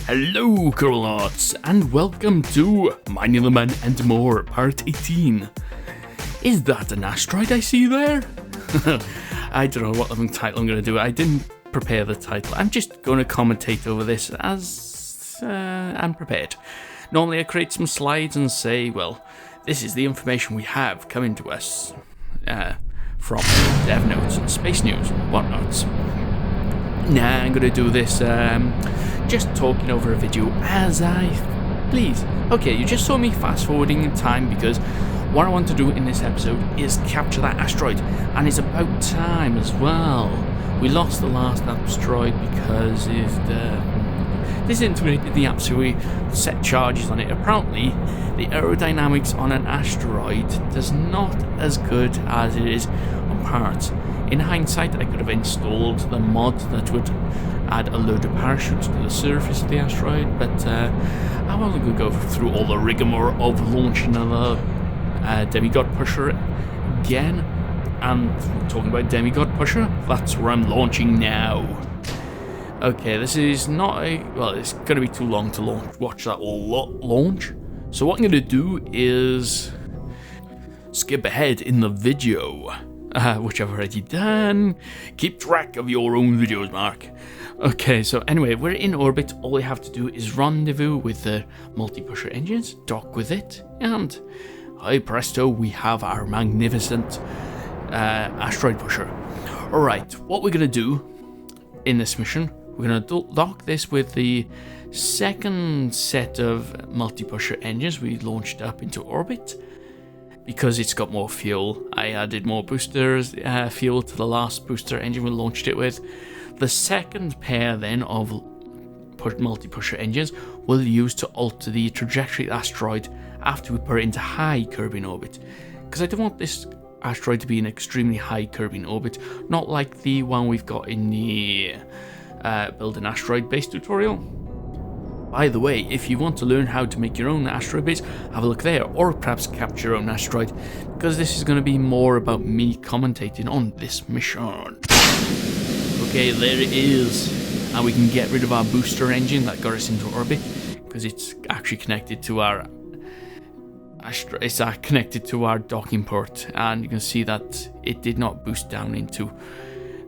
Hello, Kerbals, and welcome to Mining the Men and More, Part 18. Is that an asteroid I see there? I don't know what title I'm going to do. I didn't prepare the title. I'm just going to commentate over this as I'm prepared. Normally I create some slides and say, well, this is the information we have coming to us from dev notes and space news and whatnots. Now I'm going to do this just talking over a video as I please. Okay, you just saw me fast forwarding in time because what I want to do in this episode is capture that asteroid, and it's about time as well. We lost the last asteroid because it disintegrated the app, so we set charges on it. Apparently, the aerodynamics on an asteroid does not as good as it is on parts. In hindsight, I could have installed the mod that would add a load of parachutes to the surface of the asteroid, but I wasn't going to go through all the rigmarole of launching another demigod pusher again. And talking about demigod pusher, that's where I'm launching now. Okay, this is not a... well, it's going to be too long to watch that launch. So what I'm going to do is skip ahead in the video, which I've already done. Keep track of your own videos, Mark. Okay, so anyway, we're in orbit. All we have to do is rendezvous with the multi-pusher engines, dock with it, and hi presto, we have our magnificent asteroid pusher. Alright, what we're going to do in this mission, we're going to dock this with the second set of multi-pusher engines we launched up into orbit. Because it's got more fuel, I added more boosters, fuel to the last booster engine we launched it with. The second pair then of multi-pusher engines we'll use to alter the trajectory of the asteroid after we put it into high Kerbin Orbit. Because I don't want this asteroid to be an extremely high Kerbin Orbit, not like the one we've got in the Build an Asteroid Base tutorial. By the way, if you want to learn how to make your own asteroid base, have a look there, or perhaps capture your own asteroid, because this is going to be more about me commentating on this mission. Okay, there it is, and we can get rid of our booster engine that got us into orbit, because it's actually connected to our docking port, and you can see that it did not boost down into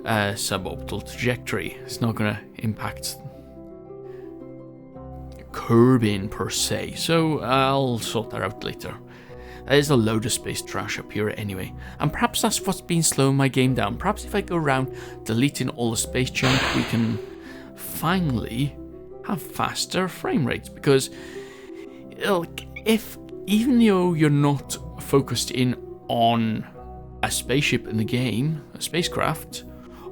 suborbital trajectory. It's not going to impact Kerbin per se, so I'll sort that out later. There's a load of space trash up here anyway, and perhaps that's what's been slowing my game down. Perhaps if I go around deleting all the space junk, we can finally have faster frame rates, because even though you're not focused in on a spaceship in the game, a spacecraft,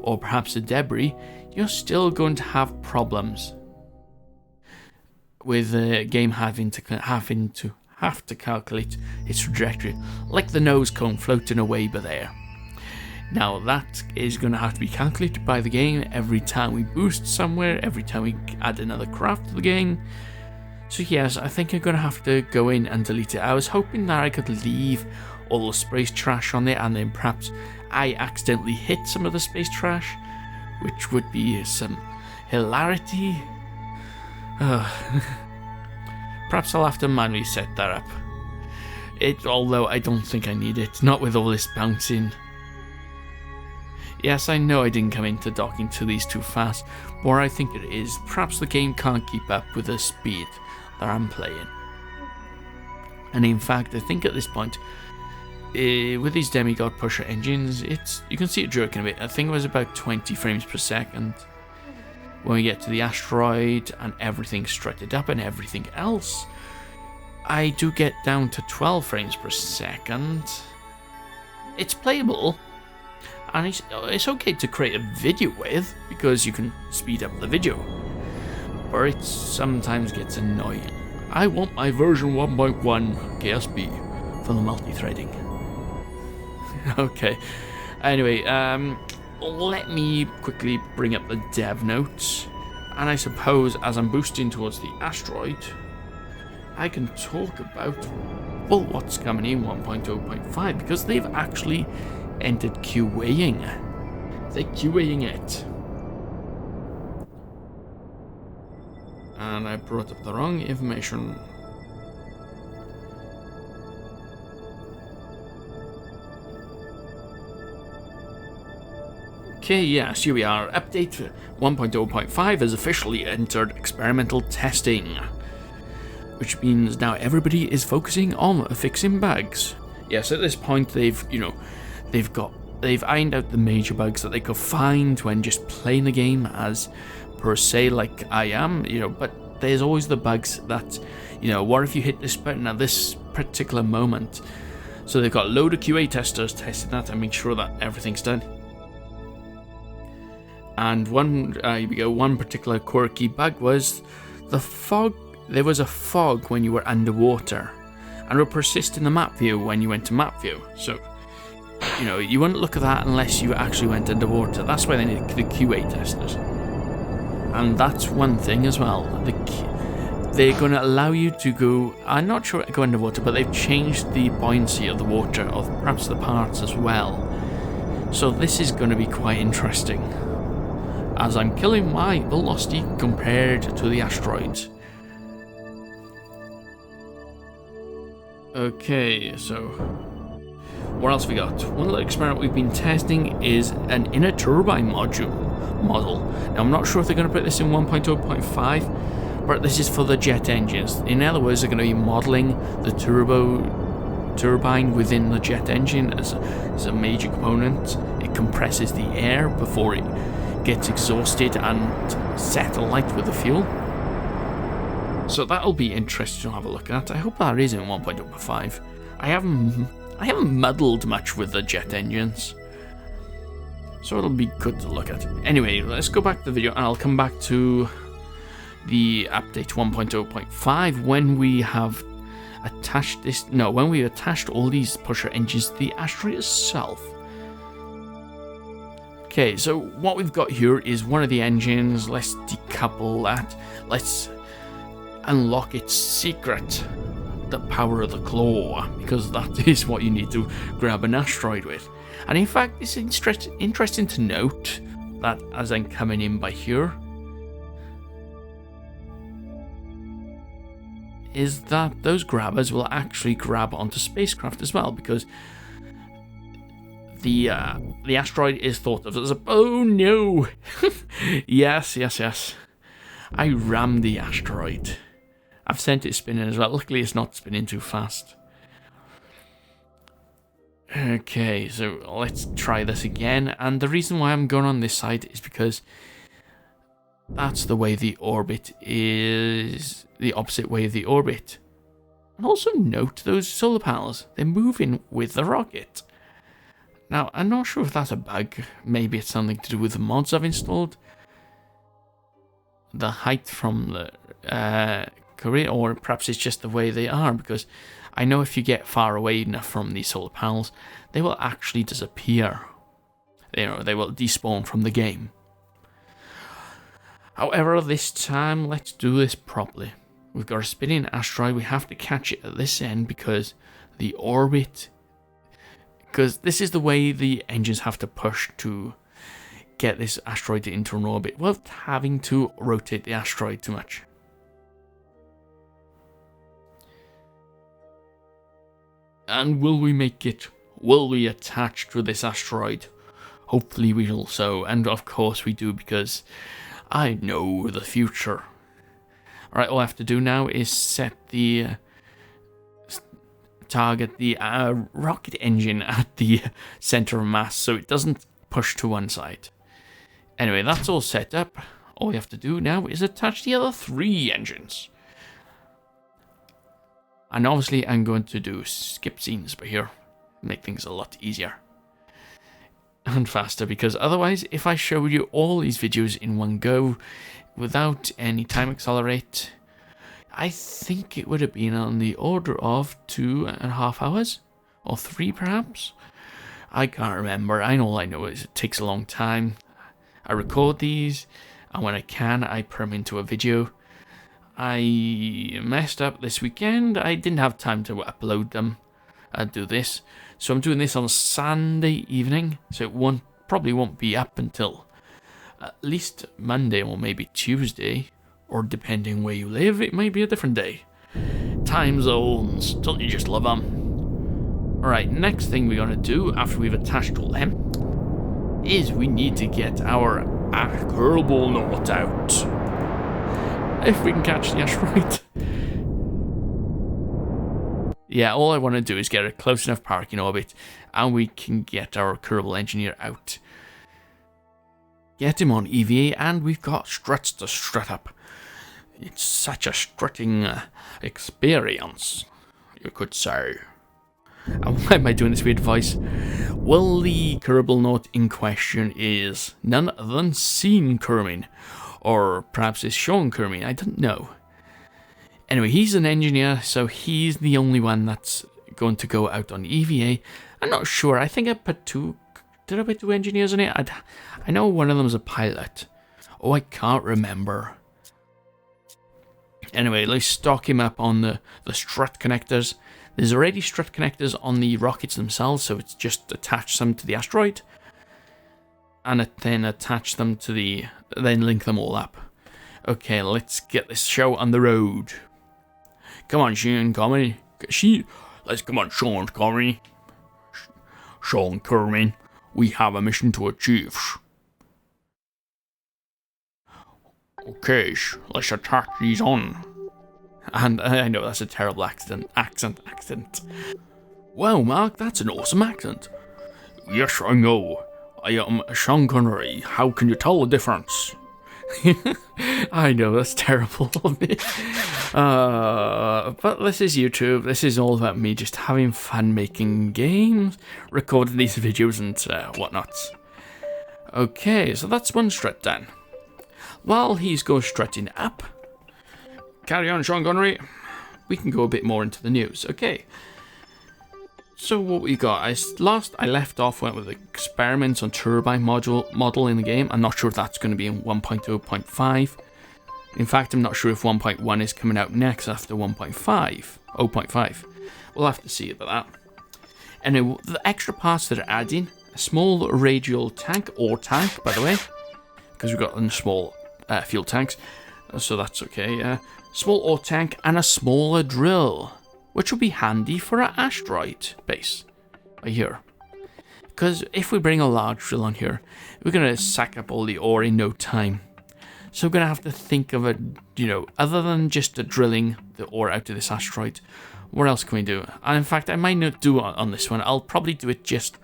or perhaps a debris, you're still going to have problems with the game having to calculate its trajectory, like the nose cone floating away by there. Now that is going to have to be calculated by the game every time we boost somewhere, every time we add another craft to the game. So yes, I think I'm going to have to go in and delete it. I was hoping that I could leave all the space trash on there, and then perhaps I accidentally hit some of the space trash, which would be some hilarity. Perhaps I'll have to manually set that up. Although I don't think I need it, not with all this bouncing. Yes, I know I didn't come into docking to these too fast, but what I think it is, perhaps the game can't keep up with the speed that I'm playing. And in fact, I think at this point, with these demigod pusher engines, you can see it jerking a bit. I think it was about 20 frames per second. When we get to the asteroid and everything strutted up and everything else, I do get down to 12 frames per second. It's playable, and it's okay to create a video with, because you can speed up the video, but it sometimes gets annoying. I want my version 1.1 KSB for the multi-threading. Okay, anyway, let me quickly bring up the dev notes, and I suppose as I'm boosting towards the asteroid, I can talk about, well, what's coming in 1.0.5, because they've actually entered QAing. They're QAing it. And I brought up the wrong information. Okay, yes, here we are. Update 1.0.5 has officially entered experimental testing, which means now everybody is focusing on fixing bugs. Yes, at this point they've ironed out the major bugs that they could find when just playing the game as per se, like I am, but there's always the bugs that, what if you hit this button at this particular moment? So they've got a load of QA testers testing that and make sure that everything's done. And one particular quirky bug was the fog. There was a fog when you were underwater, and would persist in the map view when you went to map view. So, you wouldn't look at that unless you actually went underwater. That's why they need the QA testers. And that's one thing as well. They're going to allow you to go, I'm not sure go underwater, but they've changed the buoyancy of the water, or perhaps the parts as well. So this is going to be quite interesting, as I'm killing my velocity compared to the asteroids. Okay, so what else we got? One of the experiments we've been testing is an inner turbine model. Now I'm not sure if they're going to put this in 1.0.5, but this is for the jet engines. In other words, they're going to be modeling the turbine within the jet engine as a major component. It compresses the air before it gets exhausted and set alight with the fuel. So that'll be interesting to have a look at. I hope that is in 1.0.5. I haven't muddled much with the jet engines, so it'll be good to look at. Anyway, let's go back to the video and I'll come back to the update 1.0.5 when we have attached when we attached all these pusher engines to the asteroid itself. Okay, so what we've got here is one of the engines. Let's decouple that. Let's unlock its secret, the power of the claw, because that is what you need to grab an asteroid with. And in fact, it's interesting to note that as I'm coming in by here, is that those grabbers will actually grab onto spacecraft as well, because the asteroid is thought of as a... Oh no! yes. I rammed the asteroid. I've sent it spinning as well. Luckily it's not spinning too fast. Okay, so let's try this again. And the reason why I'm going on this side is because that's the way the orbit is, the opposite way of the orbit. And also note those solar panels, they're moving with the rocket. Now, I'm not sure if that's a bug. Maybe it's something to do with the mods I've installed. The height from the Korea, or perhaps it's just the way they are, because I know if you get far away enough from these solar panels, they will actually disappear. They will despawn from the game. However, this time, let's do this properly. We've got a spinning asteroid. We have to catch it at this end because the orbit... Because this is the way the engines have to push to get this asteroid into an orbit without having to rotate the asteroid too much. And will we make it? Will we attach to this asteroid? Hopefully we will so, and of course we do, because I know the future. Alright, all I have to do now is set the target the rocket engine at the center of mass so it doesn't push to one side. Anyway, that's all set up. All we have to do now is attach the other 3 engines. And obviously I'm going to do skip scenes by here, make things a lot easier and faster, because otherwise if I show you all these videos in one go without any time accelerate, I think it would have been on the order of 2.5 hours or 3 perhaps. I can't remember. All I know is it takes a long time. I record these, and when I can I put them into a video. I messed up this weekend. I didn't have time to upload them and do this, so I'm doing this on Sunday evening, so it probably won't be up until at least Monday or maybe Tuesday, or depending where you live, it may be a different day. Time zones, don't you just love them? Alright, next thing we're gonna do after we've attached all them is we need to get our Kerbal Note out. If we can catch the asteroid. Yeah, all I want to do is get a close enough parking orbit and we can get our Kerbal Engineer out. Get him on EVA and we've got struts to strut up. It's such a strutting experience, you could say. And why am I doing this weird voice? Well, the Kerbal Note in question is none other than seen Kerbin, or perhaps it's shown Kerbin, I don't know. Anyway, he's an engineer, so he's the only one that's going to go out on EVA. I'm not sure, I think I put two, did I put two engineers on it? I know one of them's a pilot. Oh, I can't remember. Anyway, let's stock him up on the strut connectors. There's already strut connectors on the rockets themselves, so it's just attach them to the asteroid. And then attach them to the, then link them all up. Okay, let's get this show on the road. Come on, Sean Connery. Let's come on, Sean Connery. Sean Kerbin, we have a mission to achieve. Okay, let's attach these on. And I know that's a terrible accent. Wow, Mark, that's an awesome accent. Yes, I know. I am Sean Connery. How can you tell the difference? I know, that's terrible of me. But this is YouTube. This is all about me just having fun making games, recording these videos and whatnot. Okay, so that's one strut done. While he's going strutting up, carry on, Sean Connery. We can go a bit more into the news. Okay. So what we got? I left off went with experiments on turbine model in the game. I'm not sure if that's going to be in 1.0.5. In fact, I'm not sure if 1.1 is coming out next after 1.5. 0.5. We'll have to see about that. Anyway, the extra parts that are adding, a small radial tank, or tank, by the way, because we've got small fuel tanks, so that's okay. Small ore tank and a smaller drill, which will be handy for our asteroid base right here. Because if we bring a large drill on here, we're going to sack up all the ore in no time. So we're going to have to think of other than just drilling the ore out of this asteroid, what else can we do? And in fact, I might not do it on this one. I'll probably do it just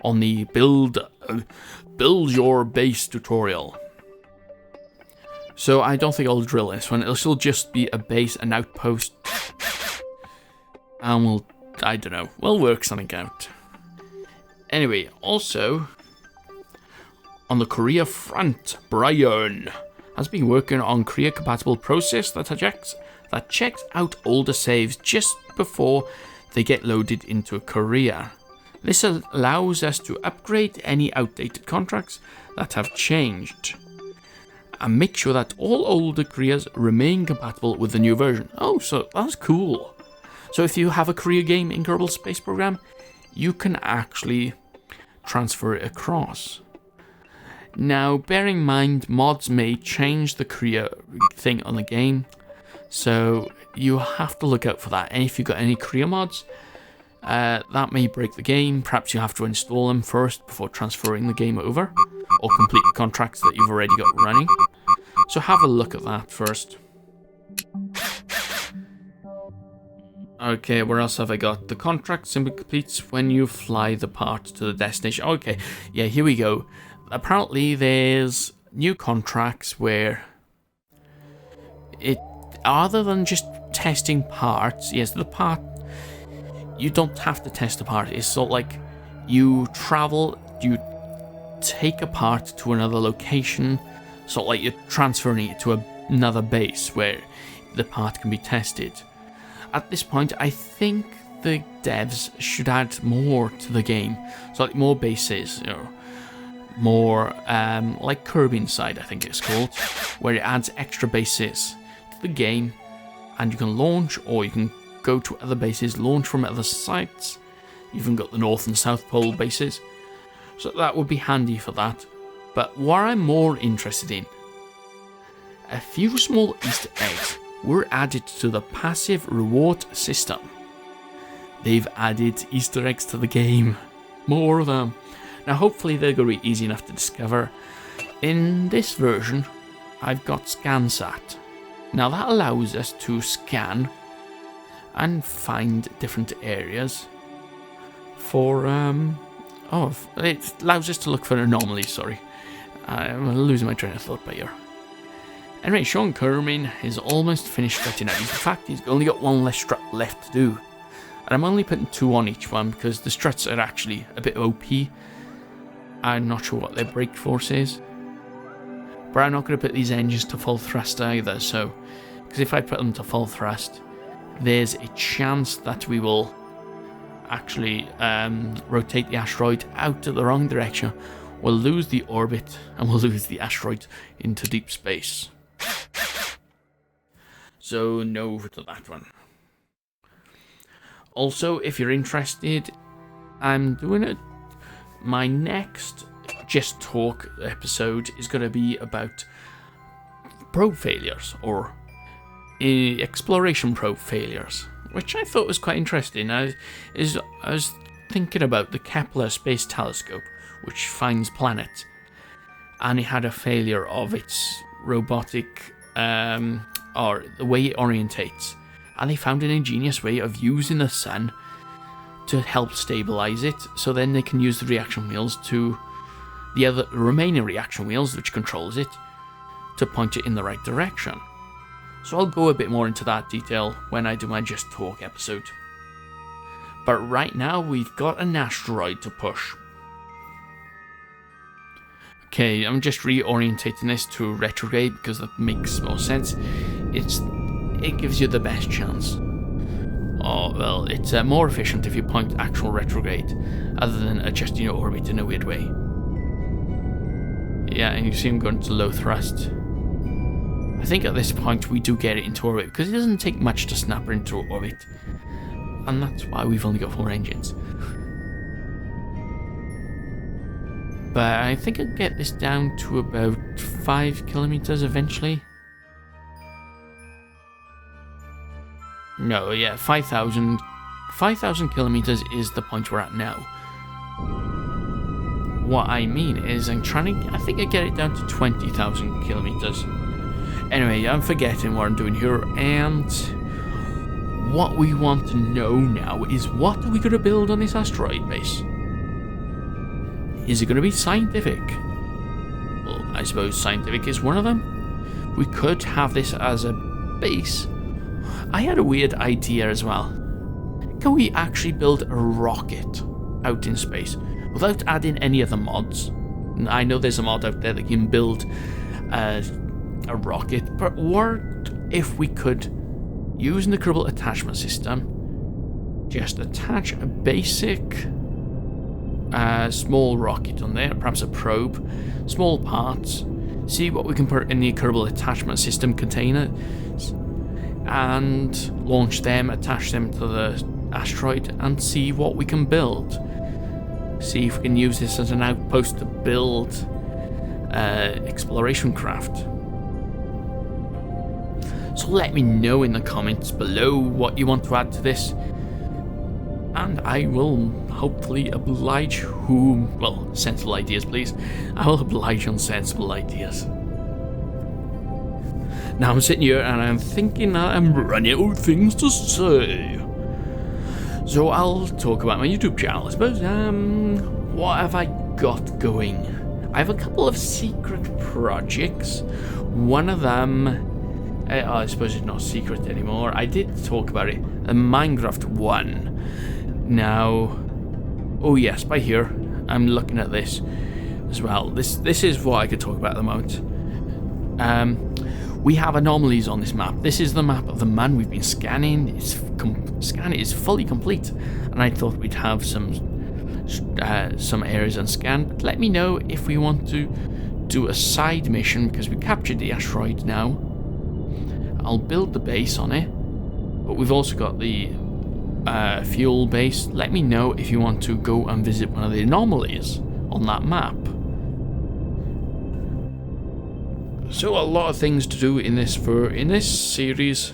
on the build your base tutorial. So I don't think I'll drill this one. It'll still just be a base, an outpost. And I don't know, we'll work something out. Anyway, also, on the Korea front, Brian has been working on Korea-compatible process that checks out older saves just before they get loaded into Korea. This allows us to upgrade any outdated contracts that have changed, and make sure that all older Koreas remain compatible with the new version. Oh, so that's cool. So if you have a Korea game in Kerbal Space Program, you can actually transfer it across. Now, bear in mind, mods may change the Korea thing on the game, so you have to look out for that. And if you've got any Korea mods, that may break the game. Perhaps you have to install them first before transferring the game over, or complete contracts that you've already got running. So have a look at that first. Okay, where else have I got? The contract simply completes when you fly the part to the destination. Okay, yeah, here we go. Apparently there's new contracts where other than just testing parts, yes, the part, you don't have to test the part. It's sort of like you travel, you take a part to another location, sort of like you're transferring it to another base where the part can be tested. At this point, I think the devs should add more to the game, so like more bases, more like Kerbin side, I think it's called, where it adds extra bases to the game, and you can launch, or you can go to other bases, launch from other sites. You've even got the North and South Pole bases, so that would be handy for that. But what I'm more interested in, a few small Easter eggs were added to the passive reward system. They've added Easter eggs to the game. More of them. Now hopefully they're going to be easy enough to discover. In this version, I've got ScanSat. Now that allows us to scan and find different areas for, it allows us to look for anomalies, sorry. I'm losing my train of thought by here. Anyway, Sean Kerbin is almost finished fitting out. In fact, he's only got one less strut left to do. And I'm only putting 2 on each one because the struts are actually a bit OP. I'm not sure what their brake force is. But I'm not going to put these engines to full thrust either, so... Because if I put them to full thrust, there's a chance that we will actually rotate the asteroid out to the wrong direction. We'll lose the orbit, and we'll lose the asteroid into deep space. So, no to that one. Also, if you're interested, I'm doing it. My next Just Talk episode is going to be about probe failures, or exploration probe failures, which I thought was quite interesting. I was thinking about the Kepler Space Telescope, which finds planets, and it had a failure of its robotic, or the way it orientates, and they found an ingenious way of using the sun to help stabilize it, so then they can use the reaction wheels to the other remaining reaction wheels, which controls it, to point it in the right direction. So I'll go a bit more into that detail when I do my Just Talk episode. But right now we've got an asteroid to push. Okay, I'm just reorientating this to retrograde because that makes more sense. It gives you the best chance. Oh, well, it's more efficient if you point actual retrograde, other than adjusting your orbit in a weird way. Yeah, and you see him going to low thrust. I think at this point we do get it into orbit, because it doesn't take much to snap her into orbit. And that's why we've only got 4 engines. But I think I'll get this down to about 5 kilometers eventually. No, yeah, 5,000 kilometers is the point we're at now. What I mean is I think I get it down to 20,000 kilometers. Anyway, I'm forgetting what I'm doing here, and what we want to know now is, what are we going to build on this asteroid base? Is it going to be scientific? Well, I suppose scientific is one of them. We could have this as a base. I had a weird idea as well. Can we actually build a rocket out in space without adding any of the mods? I know there's a mod out there that can build a rocket, but what if we could, using the Kerbal attachment system, just attach a basic small rocket on there, perhaps a probe, small parts, see what we can put in the Kerbal attachment system container, and launch them, attach them to the asteroid, and see what we can build. See if we can use this as an outpost to build exploration craft. So let me know in the comments below what you want to add to this, and I will hopefully oblige sensible ideas please. I will oblige on sensible ideas. Now I'm sitting here and I'm thinking that I'm running out of things to say. So I'll talk about my YouTube channel, I suppose. What have I got going? I have a couple of secret projects. One of them, I suppose it's not secret anymore. I did talk about it. A Minecraft one. Now, oh yes, by here, I'm looking at this as well. This is what I could talk about at the moment. We have anomalies on this map. This is the map of the man we've been scanning. Scanning is fully complete, and I thought we'd have some areas unscanned. But let me know if we want to do a side mission, because we captured the asteroid now. I'll build the base on it, but we've also got the fuel base. Let me know if you want to go and visit one of the anomalies on that map. So a lot of things to do in this series.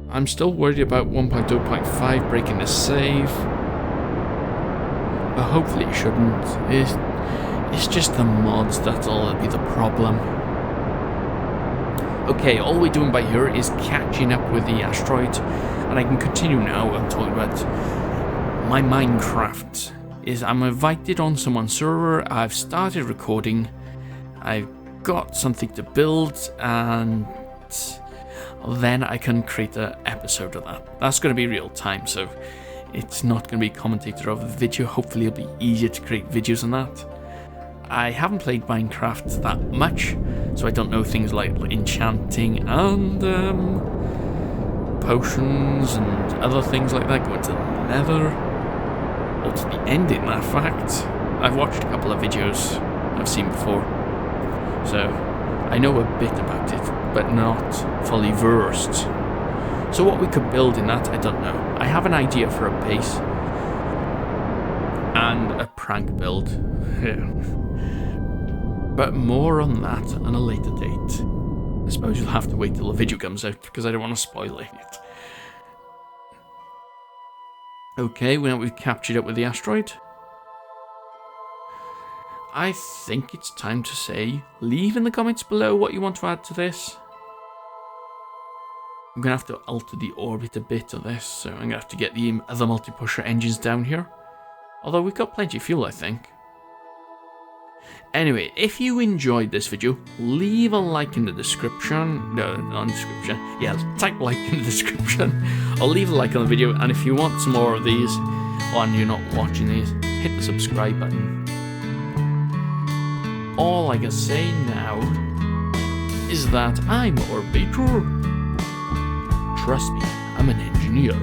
I'm still worried about 1.0.5 breaking the save, but hopefully it shouldn't. It's just the mods that'll be the problem. Okay, all we're doing by here is catching up with the asteroid, and I can continue now. I'm talking about my Minecraft. I'm invited on someone's server. I've started recording. I've got something to build, and then I can create an episode of that. That's going to be real time, so it's not going to be commentator of the video. Hopefully it'll be easier to create videos on that. I haven't played Minecraft that much, so I don't know things like enchanting and potions and other things like that. Going to the nether, or to the ending, in fact. I've watched a couple of videos I've seen before, so I know a bit about it, but not fully versed. So what we could build in that, I don't know. I have an idea for a base and a prank build. But more on that on a later date. I suppose you'll have to wait till the video comes out, because I don't want to spoil it. Okay, now we've captured up with the asteroid. I think it's time to say, leave in the comments below what you want to add to this. I'm going to have to alter the orbit a bit of this, so I'm going to have to get the other multi-pusher engines down here. Although we've got plenty of fuel, I think. Anyway, if you enjoyed this video, leave a like in the description. No, not description. Yeah, type like in the description. Or leave a like on the video, and if you want some more of these, and you're not watching these, hit the subscribe button. All I can say now is that I'm Orbiter. Trust me, I'm an engineer.